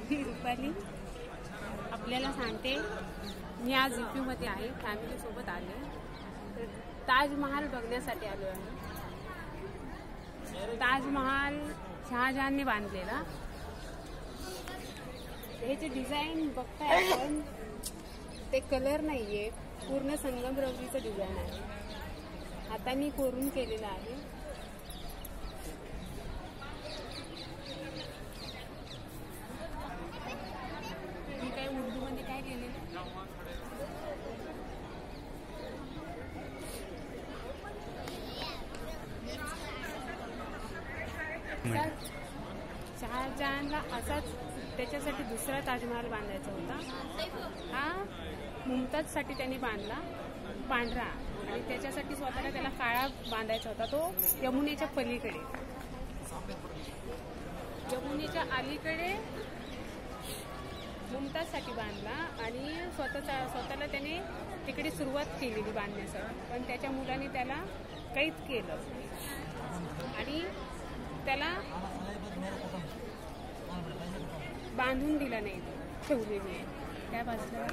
मी रुपाली आपल्याला सांगते. मी आज यूपीमध्ये आहे, फॅमिलीसोबत आले. तर ताजमहाल बघण्यासाठी आलो आहे. ताजमहाल शहाजहानने बांधलेला. ह्याचे डिझाईन बघताय आपण, ते कलर नाहीये, पूर्ण संगमरवरीचं डिझाईन आहे. हाताने कोरून केलेलं आहे. मी काय उर्दू मध्ये काय केलेलं, शहाजहानला असाच त्याच्यासाठी दुसरा ताजमहाल बांधायचा होता. हा मुमताजसाठी त्यांनी बांधला पांढरा, आणि त्याच्यासाठी स्वतःला त्याला काळा बांधायचा होता. तो यमुनेच्या पलीकडे, यमुनेच्या अलीकडे मुमताजसाठी बांधला, आणि स्वतःला त्याने तिकडे सुरुवात केलेली बांधण्यासाठी. पण त्याच्या मुलाने त्याला कैद केलं आणि त्याला बांधून दिला नाही, ठेवलेली आहे त्या बाजूला.